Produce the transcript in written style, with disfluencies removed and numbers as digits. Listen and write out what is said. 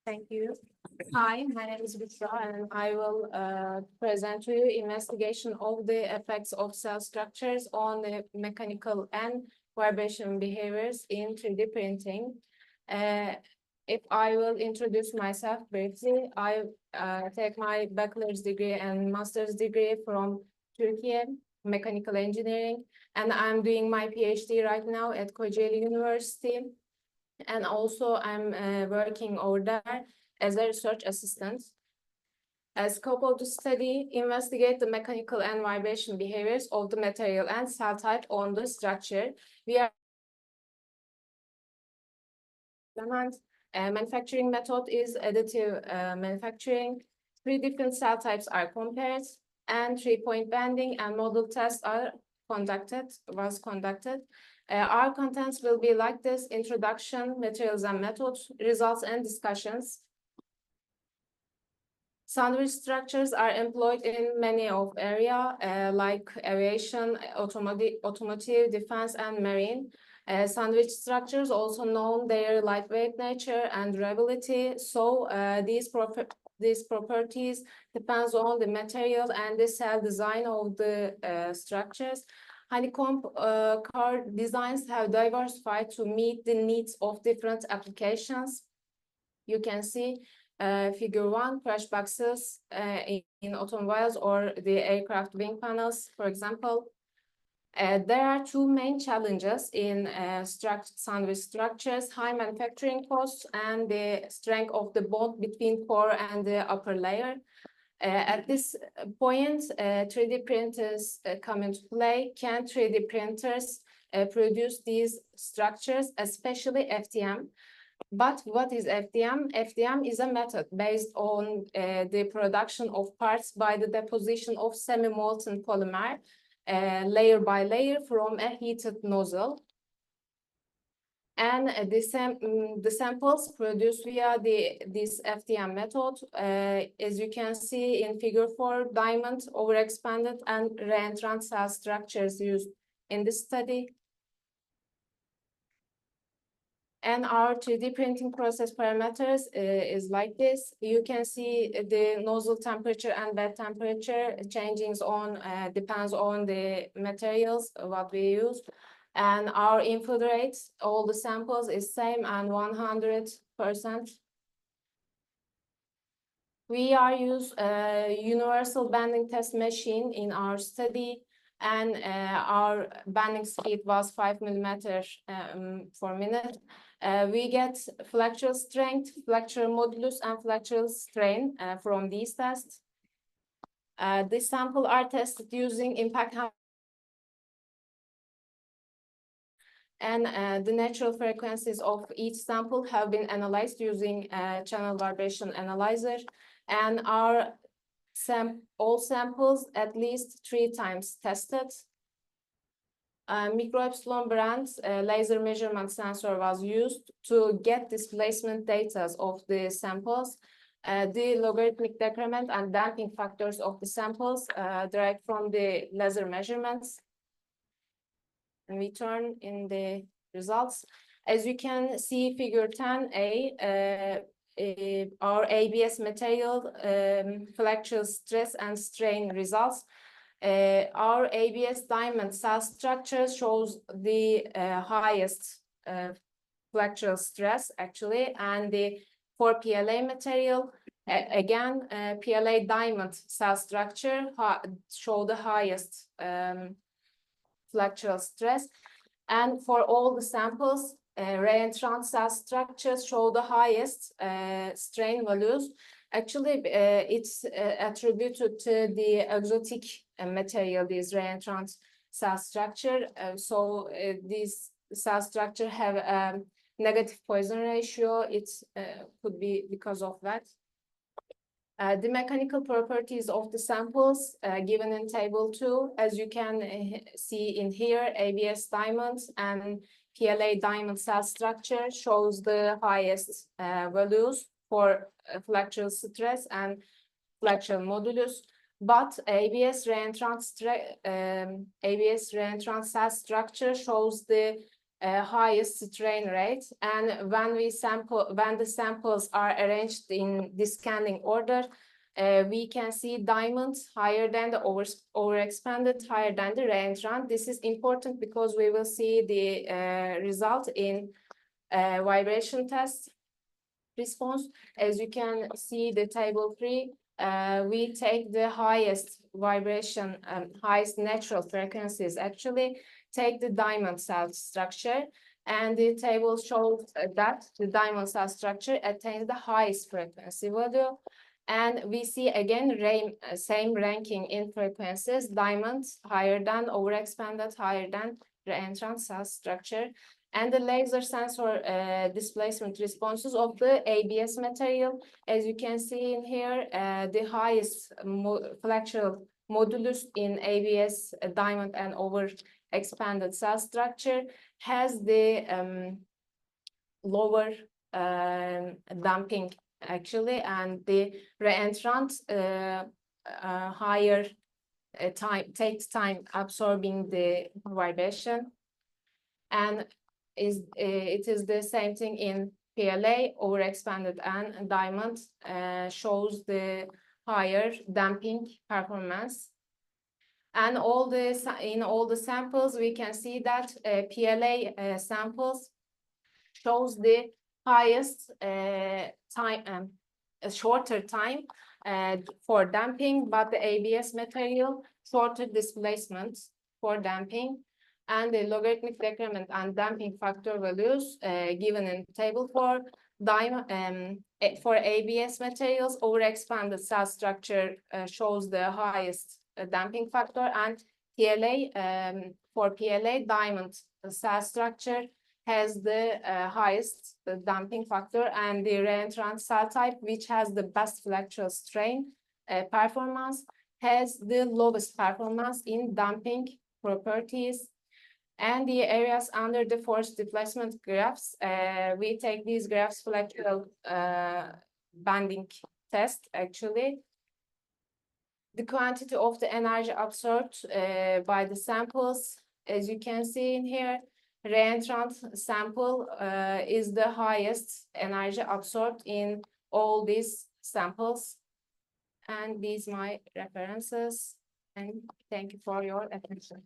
Thank you. Hi, my name is Büşra, and I will present to you investigation of the effects of cell structures on the mechanical and vibration behaviors in 3D printing. If I will introduce myself briefly, I take my bachelor's degree and master's degree from Turkey, mechanical engineering, and I'm doing my PhD right now at Kocaeli University. And also I'm working over there as a research assistant. A scope of the study, investigate the mechanical and vibration behaviors of the material and cell type on the structure. We are manufacturing method is additive manufacturing. 3 different cell types are compared, and 3-point bending and model tests was conducted. Our contents will be like this: introduction, materials and methods, results and discussions. Sandwich structures are employed in many of area like aviation, automotive, defense, and marine. Sandwich structures also known their lightweight nature and durability. So these properties depends on the material and the cell design of the structures. Honeycomb car designs have diversified to meet the needs of different applications. You can see figure 1, crash boxes in automobiles or the aircraft wing panels, for example. There are 2 main challenges in sandwich structures: high manufacturing costs and the strength of the bond between core and the upper layer. At this point, 3D printers come into play. Can 3D printers produce these structures, especially FDM? But what is FDM? FDM is a method based on the production of parts by the deposition of semi-molten polymer layer by layer from a heated nozzle. And the samples produced via this FDM method, as you can see in figure 4, diamond, overexpanded, and reentrant cell structures used in this study. And our 3D printing process parameters is like this. You can see the nozzle temperature and bed temperature changing depends on the materials what we use. And our input rates, all the samples is same and 100%. We are use a universal bending test machine in our study, and our bending speed was 5 millimeters per minute. We get flexural strength, flexural modulus, and flexural strain from these tests. These samples are tested using impact, and the natural frequencies of each sample have been analyzed using channel vibration analyzer, and all samples at least 3 times tested. Micro epsilon brand laser measurement sensor was used to get displacement data of the samples. The logarithmic decrement and damping factors of the samples derived from the laser measurements. And we turn in the results. As you can see, figure 10A, our ABS material flexural stress and strain results. Our ABS diamond cell structure shows the highest flexural stress actually, and for PLA material, again, PLA diamond cell structure show the highest flexural stress, and for all the samples, reentrant cell structures show the highest strain values. Actually, it's attributed to the exotic material, this reentrant cell structure. So these cell structure have a negative Poisson ratio. It could be because of that. The mechanical properties of the samples given in table 2, as you can see in here, ABS diamonds and PLA diamond cell structure shows the highest values for flexural stress and flexural modulus, but ABS reentrant cell structure shows the highest strain rate. And when the samples are arranged in descending order, we can see diamonds higher than the overexpanded, higher than the reentrant. This is important because we will see the result in vibration test response. As you can see the table 3, we take the highest vibration, highest natural frequencies, actually take the diamond cell structure, and the table shows that the diamond cell structure attains the highest frequency value. And we see again same ranking in frequencies, diamonds higher than overexpanded, higher than reentrant cell structure. And the laser sensor displacement responses of the ABS material. As you can see in here, the highest flexural modulus in ABS diamond and overexpanded cell structure has the lower damping actually, and the reentrant higher takes time absorbing the vibration. And it is the same thing in PLA, overexpanded and diamond shows the higher damping performance. And in all the samples, we can see that PLA samples shows the highest time, shorter time for damping, but the ABS material shorter displacement for damping. And the logarithmic decrement and damping factor values given in table 4. For ABS materials, overexpanded cell structure shows the highest damping factor, and PLA, for PLA, diamond cell structure has the highest damping factor, and the reentrant cell type, which has the best flexural strain performance, has the lowest performance in damping properties. And the areas under the force displacement graphs, we take these graphs flexural banding test actually. The quantity of the energy absorbed by the samples, as you can see in here, reentrant sample is the highest energy absorbed in all these samples. And these are my references, and thank you for your attention.